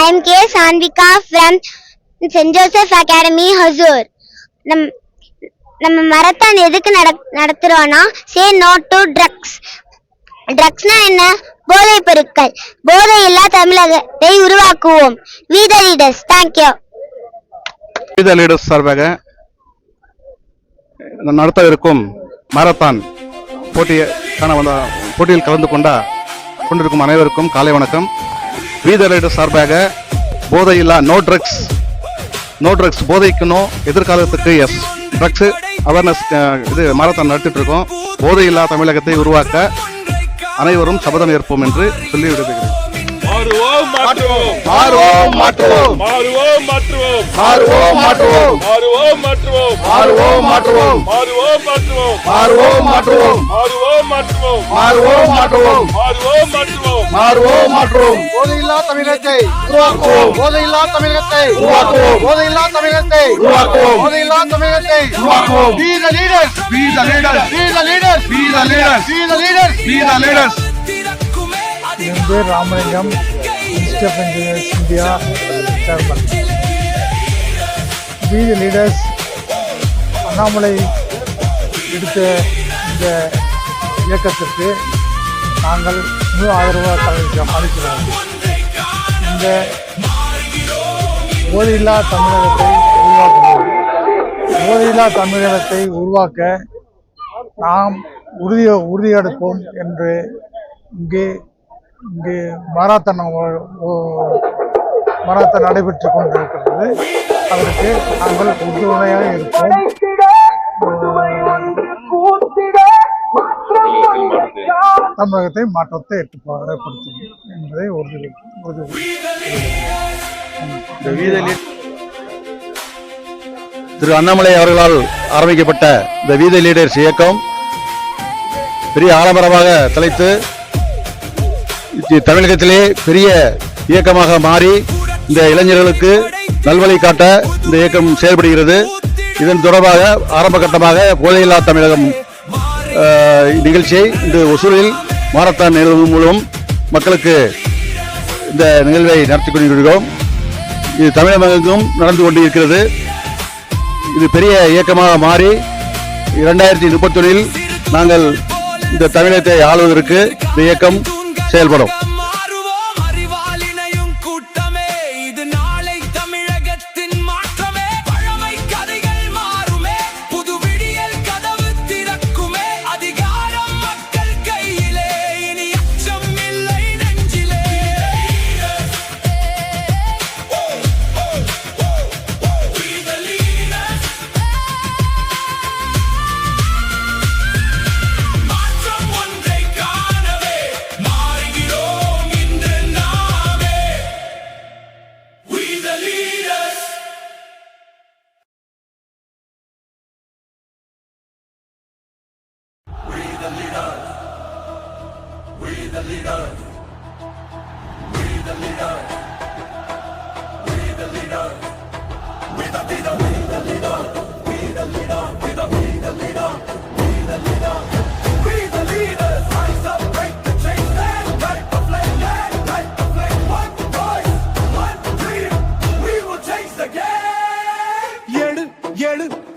I am K. Sanvika from St. Joseph Academy, Hosur. நம்ம மரத்தான் எதுக்கு நடத்துறோம்னா say no to drugs. ட்ரக்ஸ்னா என்ன? போதை பொருட்கள். போதை இல்லா தமிழகத்தை உருவாக்குவோம். We the leaders. Thank you. We the leaders சார்பாக நடத்த இருக்கும் மாரத்தான் போட்டியில் கலந்து கொண்டிருக்கும் அனைவருக்கும் காலை வணக்கம். We the leaders சார்பாக போதை இல்லா நோ ட்ரக்ஸ் போதைக்கு நோ, எதிர்காலத்துக்கு எஸ் ட்ரக்ஸ் அவேர்னஸ் இது மாரத்தான் நடத்திட்டு இருக்கோம். போதை இல்லா தமிழகத்தை உருவாக்க அனைவரும் சபதம் ஏற்போம் என்று சொல்லி விடுகிறேன். போதையில்லா தமிழகத்தை உருவாக்குவோம். போதையில்லா தமிழகத்தை உருவாக்குவோம். போதையில்லா தமிழகத்தை உருவாக்குவோம். போதையில்லா தமிழகத்தை உருவாக்குவோம். Be the leaders. Be the leaders. Be the leaders. Be the leaders. Be the leaders. Be the leaders. என் பேர் Ramalingam, institute of engineers India chairman. Be the leaders Annamalai எடுத்த இந்த இயக்கத்திற்கு நாங்கள் முழு ஆதரவு அளிக்கிறோம். இந்த போதையில்லா தமிழகத்தை உருவாக்குவோம். போதையில்லா தமிழகத்தை உருவாக்க நாம் உறுதியெடுப்போம் என்று இங்கே மாரத்தான் நடைபெற்று கொண்டிருக்கிறது. அதற்கு நாங்கள் உறுதுணையாக இருப்போம். தமிழகத்தை மாற்றத்தை ஏற்படுத்தும் என்பதை திரு அண்ணாமலை அவர்களால் ஆரம்பிக்கப்பட்ட இந்த We the Leaders இயக்கம் பெரிய ஆடம்பரமாக தலைத்து தமிழகத்திலே பெரிய இயக்கமாக மாறி இந்த இளைஞர்களுக்கு நல்வழி காட்ட இந்த இயக்கம் செயல்படுகிறது. இதன் தொடர்பாக ஆரம்ப கட்டமாக போதையில்லா தமிழகம் நிகழ்ச்சியை இந்த ஒசூரில் மாரத்தான் நிகழ்வு மூலம் மக்களுக்கு இந்த நிகழ்வை நடத்தி கொண்டிருக்கிறோம். இது தமிழகமெங்கும் நடந்து கொண்டிருக்கிறது. இது பெரிய இயக்கமாக மாறி 2031 நாங்கள் இந்த தமிழகத்தை ஆளுவதற்கு இந்த இயக்கம் செயல்படும்.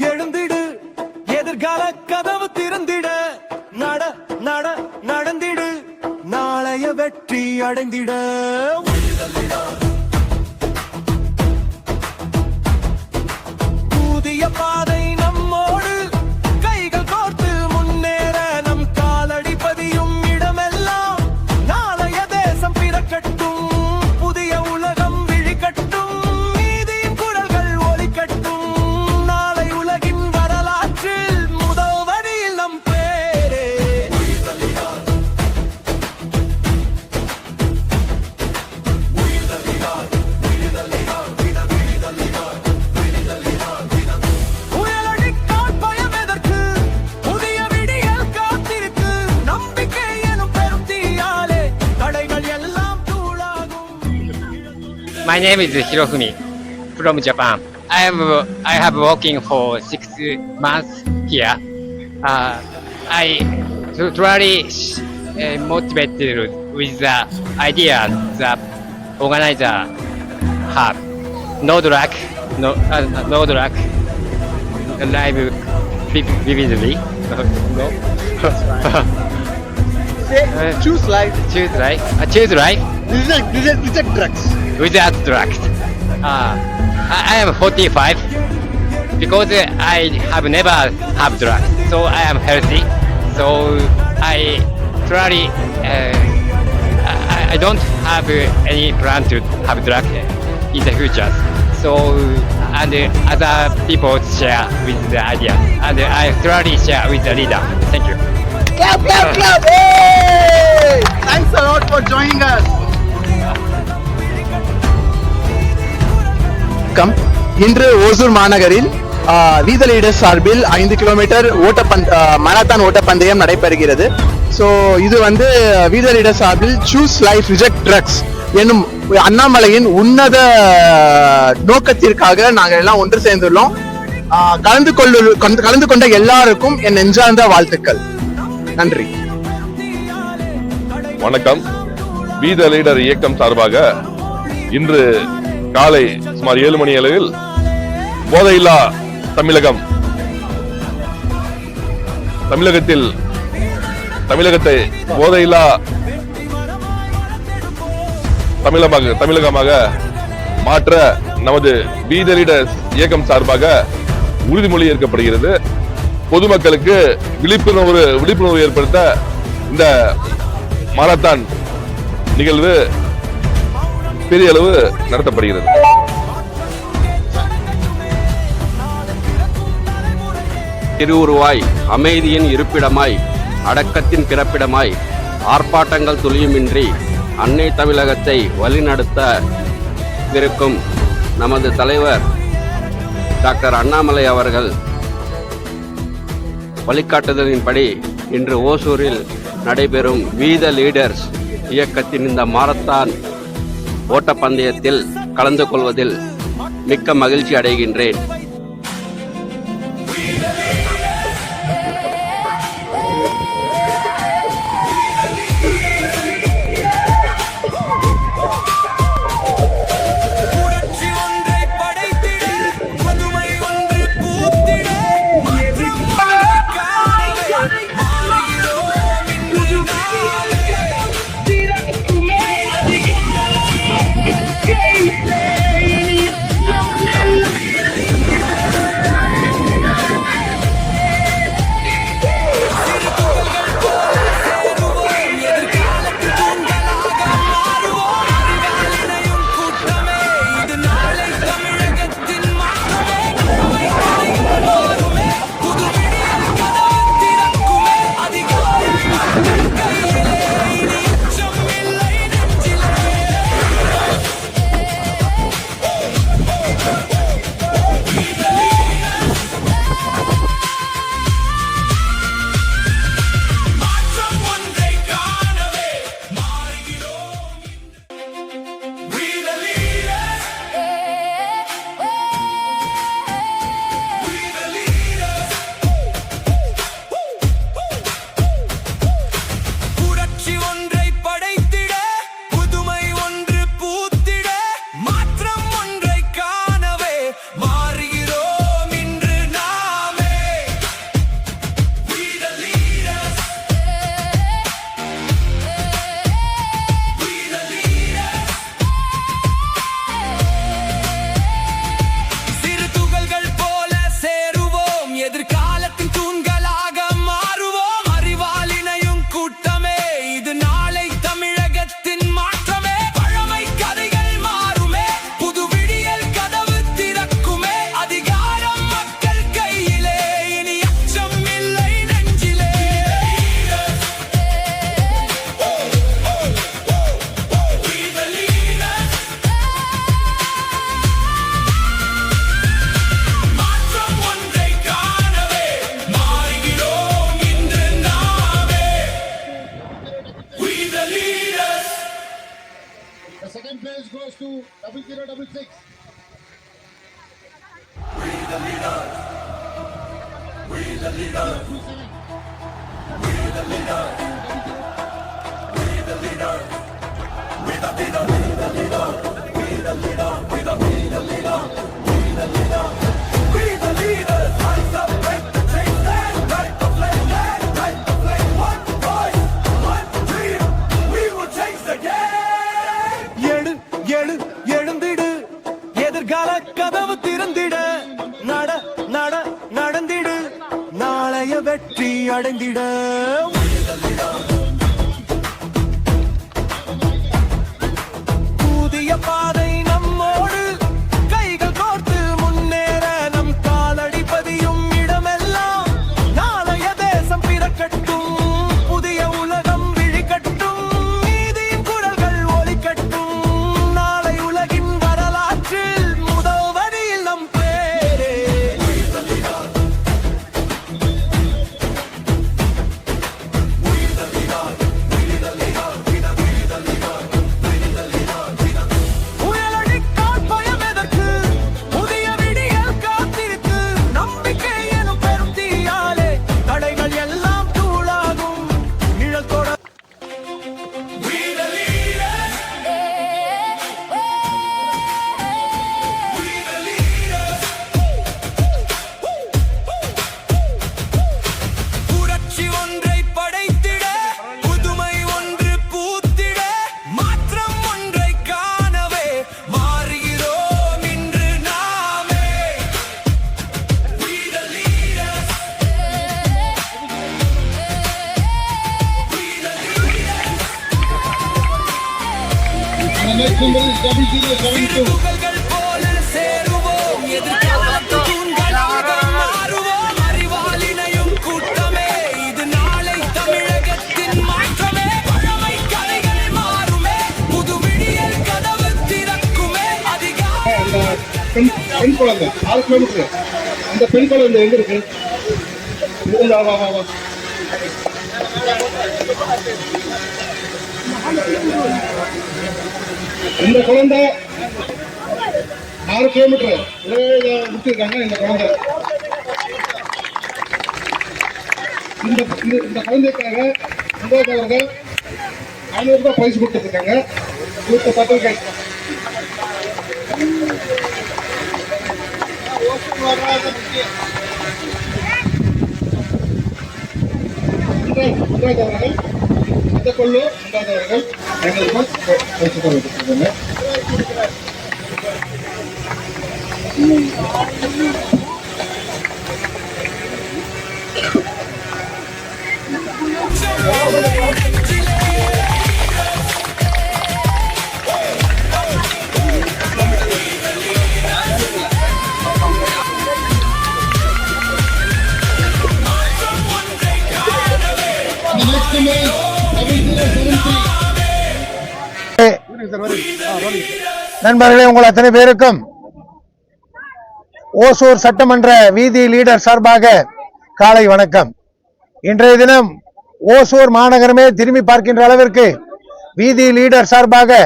எழுந்திடு, எதிர்கால கதவு திறந்திட, நடந்திடு, நாளைய வெற்றி அடைந்திட. புதிய பாதை நம்மோடு, கைகள் கோர்த்து முன்னேற, நம் காலடி பதியும் இடமெல்லாம் நாளைய தேசம் பிறக்கட்டும். புதிய உலகம் விழிக்கட்டும், நீதியின் குரல்கள் ஒலிக்கட்டும். நாளை உலகின் வரலாற்றில் முதல் வரியில் நம் பேரே. My name is Hirofumi from Japan. I have working for 6 months here. I truly motivated with the idea the organizer have. No drug, no drug. Live vividly. No. Choose life. Choose life. Choose life Reject drugs. without drugs. I am 45 because I have never have drugs, so I am healthy. So I truly I don't have any plan to have drug in the future. So and other people share with the idea, and I truly share with the leader. Thank you. Clap, clap, clap. Hey! Thanks a lot for joining us. இன்று ஓசூர் மாநகரில் we the leaders சார்பில் 5 kilometre marathon ஓட்டப்பந்தயம் நடைபெறுகிறது. So இது வந்து we the leaders சார்பில் choose life reject drugs என்னும் அண்ணாமலையின் உன்னத நோக்கத்திற்காக நாங்கள் எல்லாம் ஒன்று சேர்ந்துள்ளோம். கலந்து கொண்ட எல்லாருக்கும் என் நெஞ்சார்ந்த வாழ்த்துக்கள். நன்றி. வணக்கம். வி த லீடர் இயக்கம் சார்பாக இன்று காலை சுமார் 7 மணி அளவில் போதையில்லா தமிழகத்தை போதையில்லா தமிழகமாக மாற்ற நமது வி த லீடர்ஸ் இயக்கம் சார்பாக உறுதிமொழி ஏற்கப்படுகிறது. பொதுமக்களுக்கு விழிப்புணர்வு ஏற்படுத்த இந்த மாரத்தான் நிகழ்வு பெரிய அளவு நடத்தப்படுகிறது. திருவுருவாய் அமைதியின் இருப்பிடமாய் அடக்கத்தின் பிறப்பிடமாய் ஆர்ப்பாட்டங்கள் துளியுமின்றி அன்னை தமிழகத்தை வழிநடத்த இருக்கும் நமது தலைவர் டாக்டர் அண்ணாமலை அவர்கள் வழிகாட்டுதலின்படி இன்று ஓசூரில் நடைபெறும் வி த லீடர்ஸ் இயக்கத்தின் இந்த மாரத்தான் ஓட்டப்பந்தயத்தில் கலந்து கொள்வதில் மிக்க மகிழ்ச்சி அடைகின்றேன். We the leader. எழுந்திடு எதிர்கால கதவு திறந்திட நடந்திடு நாளைய வெற்றி அடைந்திட புதிய பாதை நம்மோடு கைகள் கோர்த்து முன்னேற நம் காலடி பதியும் இடமெல்லாம் நாளைய தேசம் பிறக்கட்டும் புதிய உலகம் விழிக்கட்டும் நீதியின் குரல்கள் ஒலிக்கட்டும் நாளை உலகின் வரலாற்றில் முதல் வரியில் நம் பேரே புயலடி காற்பயம் எதற்கு புதிய விடியல் காத்திருக்கு நம்பிக்கை எனும் பெரும் தீயாலே தடைகள் எல்லாம் தூளாகும் நிழல் தொட புரட்சி ஒன்றை படைத்திட புதுமை ஒன்று பூத்திட மாற்றம் ஒன்றை காணவே மாறுகிறோம் இன்று நாமே We the leaders. திருப்புகழ்கள் போல சேருவோம் எதிர்காலத்து தூண்களாக மாறுவோம் அறிவாளினையும் கூட்டமே இது நாளை தமிழகத்தின் மாற்றமே பழமை கதைகள் மாறுமே புது விடியல் கதவு திறக்குமே அதிகாரம் பெண் குழந்தை 6 கிலோமீட்டர் அந்த பெண் குழந்தை எங்க இருக்கு இந்த குழந்தை 6 கிலோமீட்டர் முடிச்சிருக்காங்க. இந்த குழந்தை இந்த குழந்தைக்காக அவர்கள் 500 ரூபாய் பரிசு கொடுத்துருக்காங்க. கொடுத்த பத்திரிகை உண்டாதவர்கள் அந்த கொள்ளு உண்டாதவர்கள் 500 ரூபாய் பரிசு கொடுத்துருக்காங்க. நண்பர்களே, உங்கள் அத்தனை பேருக்கும் ஓசூர் சட்டமன்ற வீதி லீடர் சார்பாக காலை வணக்கம். இன்றைய தினம் ஓசூர் மாநகரமே திரும்பி பார்க்கின்ற அளவிற்கு வீதி லீடர் சார்பாக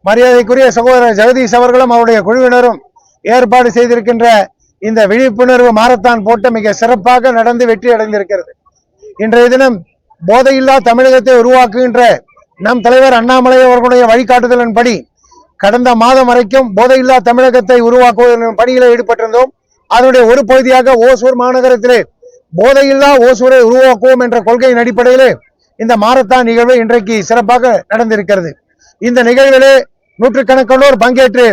மரியாதைக்குரிய சகோதரர் ஜெகதீஷ் அவர்களும் அவருடைய குழுவினரும் ஏற்பாடு செய்திருக்கின்ற இந்த விழிப்புணர்வு மாரத்தான் போட்டம் மிக சிறப்பாக நடந்து வெற்றி அடைந்திருக்கிறது. இன்றைய தினம் போதையில்லா தமிழகத்தை உருவாக்குகின்ற நம் தலைவர் அண்ணாமலை அவர்களுடைய வழிகாட்டுதலின்படி கடந்த மாதம் வரைக்கும் போதையில்லா தமிழகத்தை உருவாக்குவதன் பணியில் ஈடுபட்டிருந்தோம். அதனுடைய ஒரு பகுதியாக ஓசூர் மாநகரத்திலே போதையில்லா ஓசூரை உருவாக்குவோம் என்ற கொள்கையின் அடிப்படையிலே இந்த மாரத்தான் நிகழ்வு இன்றைக்கு சிறப்பாக நடந்திருக்கிறது. இந்த நிகழ்விலே நூற்றுக்கணக்கானோர் பங்கேற்று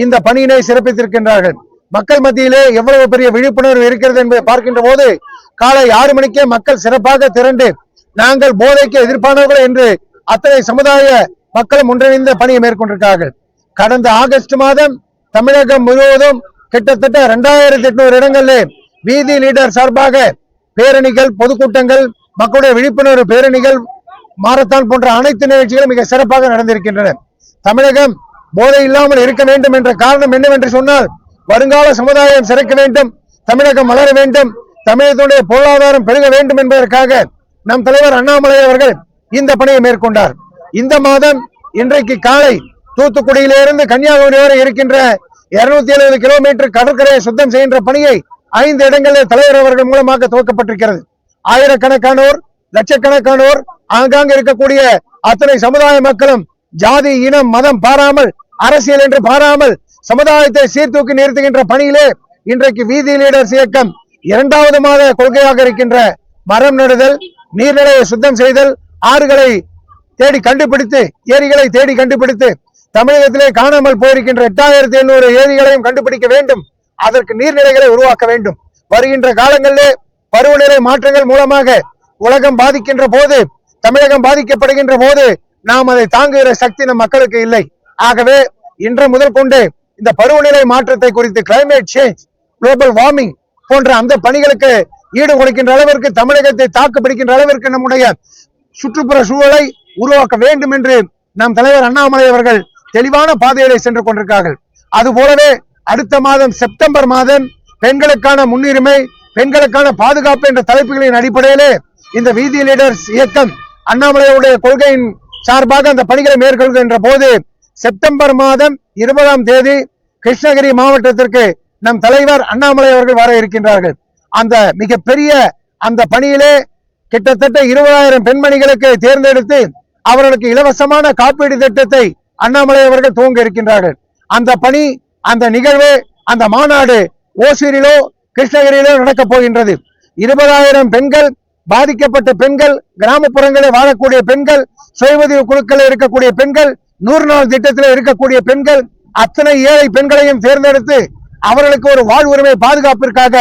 இந்த பணியினை சிறப்பித்திருக்கின்றார்கள். மக்கள் மத்தியிலே எவ்வளவு பெரிய விழிப்புணர்வு இருக்கிறது என்பதை பார்க்கின்ற போது காலை 6 மணிக்கே மக்கள் சிறப்பாக திரண்டு நாங்கள் போதைக்கு எதிர்ப்பானவர்கள் என்று அத்தனை சமுதாய மக்களும் ஒன்றிணைந்த பணியை மேற்கொண்டிருக்கிறார்கள். கடந்த ஆகஸ்ட் மாதம் தமிழகம் முழுவதும் கிட்டத்தட்ட 2800 இடங்களிலே வீதி லீடர் சார்பாக பேரணிகள், பொதுக்கூட்டங்கள், மக்களுடைய விழிப்புணர்வு பேரணிகள், மாரத்தான் போன்ற அனைத்து நிகழ்ச்சிகளும் மிக சிறப்பாக நடந்திருக்கின்றன. தமிழகம் போதை இல்லாமல் இருக்க வேண்டும் என்ற காரணம் என்னவென்று சொன்னால் வருங்கால சமுதாயம் சிறக்க வேண்டும், தமிழகம் வளர வேண்டும், தமிழகத்துடைய பொருளாதாரம் பெருக வேண்டும் என்பதற்காக நம் தலைவர் அண்ணாமலை அவர்கள் இந்த பணியை மேற்கொண்டார். இந்த மாதம் இன்றைக்கு காலை தூத்துக்குடியிலிருந்து கன்னியாகுமரி வரை இருக்கின்ற 270 கிலோமீட்டர் கடற்கரையை சுத்தம் செய்கின்ற பணியை 5 இடங்களில் தலைவர் அவர்கள் மூலமாக துவக்கப்பட்டிருக்கிறது. ஆயிரக்கணக்கானோர், லட்சக்கணக்கானோர், ஆங்காங்க இருக்கக்கூடிய அத்தனை சமுதாய மக்களும் ஜாதி, இனம், மதம் பாராமல் அரசியல் என்று பாராமல் சமுதாயத்தை சீர்தூக்கி நிறுத்துகின்ற பணியிலே இன்றைக்கு வீதி லீடர்ஸ் இயக்கம் 2வது மாத கொள்கையாக இருக்கின்ற மரம் நடுதல், நீர்நிலையை சுத்தம் செய்தல், ஆறுகளை தேடி கண்டுபிடித்து, ஏரிகளை தேடி கண்டுபிடித்து, தமிழகத்திலே காணாமல் போயிருக்கின்ற 8700 ஏரிகளையும் கண்டுபிடிக்க வேண்டும். அதற்கு நீர்நிலைகளை உருவாக்க வேண்டும். வருகின்ற காலங்களிலே பருவநிலை மாற்றங்கள் மூலமாக உலகம் பாதிக்கின்ற போது, தமிழகம் பாதிக்கப்படுகின்ற போது நாம் அதை தாங்குகிற சக்தி நம் மக்களுக்கு இல்லை. ஆகவே இன்று முதல் கொண்டு இந்த பருவநிலை மாற்றத்தை குறித்து, கிளைமேட் சேஞ்ச், குளோபல் வார்மிங் போன்ற அந்த பணிகளுக்கு ஈடு கொடுக்கின்ற அளவிற்கு, தமிழகத்தை தாக்கு பிடிக்கின்ற அளவிற்கு நம்முடைய சுற்றுப்புற சூழலை உருவாக்க வேண்டும் என்று நம் தலைவர் அண்ணாமலை அவர்கள் தெளிவான பாதையிலே சென்று கொண்டிருக்கிறார்கள். அதுபோலவே அடுத்த மாதம் செப்டம்பர் மாதம் பெண்களுக்கான முன்னுரிமை, பெண்களுக்கான பாதுகாப்பு என்ற தலைப்புகளின் அடிப்படையிலே இந்த வீதி லீடர்ஸ் இயக்கம் அண்ணாமலையுடைய கொள்கையின் சார்பாக அந்த பணிகளை மேற்கொள்கின்ற போது செப்டம்பர் மாதம் 20ஆம் தேதி கிருஷ்ணகிரி மாவட்டத்திற்கு நம் தலைவர் அண்ணாமலை அவர்கள் வர இருக்கின்றார்கள். அந்த மிகப்பெரிய அந்த பணியிலே கிட்டத்தட்ட 20,000 பெண்மணிகளுக்கு தேர்ந்தெடுத்து அவர்களுக்கு இலவசமான காப்பீடு திட்டத்தை அண்ணாமலை அவர்கள் துவங்க இருக்கின்றார்கள். அந்த பணி, அந்த நிகழ்வு, அந்த மாநாடு ஓசூரிலோ கிருஷ்ணகிரியிலோ நடக்கப் போகின்றது. 20,000 பெண்கள், பாதிக்கப்பட்ட பெண்கள், கிராமப்புறங்களில் வாழக்கூடிய பெண்கள், சுய உதவி குழுக்களில் இருக்கக்கூடிய பெண்கள், 100 நாள் திட்டத்தில் இருக்கக்கூடிய பெண்கள், அத்தனை ஏழை பெண்களையும் தேர்ந்தெடுத்து அவர்களுக்கு ஒரு வாழ்வுரிமை பாதுகாப்பிற்காக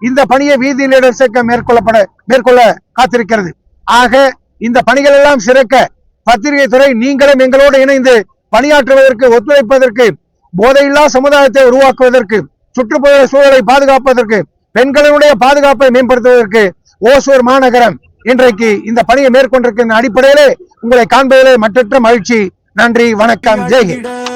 இந்த பணியை வீதி லீடர்ஸ் இயக்கம் மேற்கொள்ள காத்திருக்கிறது. ஆக இந்த பணிகள் எல்லாம் சிறக்க பத்திரிகை துறை நீங்களும் எங்களோடு இணைந்து பணியாற்றுவதற்கு, ஒத்துழைப்பதற்கு, போதையில்லா சமுதாயத்தை உருவாக்குவதற்கு, சுற்றுப்புற சூழலை பாதுகாப்பதற்கு, பெண்களுடைய பாதுகாப்பை மேம்படுத்துவதற்கு ஓசூர் மாநகரம் இன்றைக்கு இந்த பணியை மேற்கொண்டிருக்கின்ற அடிப்படையிலே உங்களை காண்பதிலே மற்றற்ற மகிழ்ச்சி. நன்றி, வணக்கம், ஜெய் ஹிந்த்.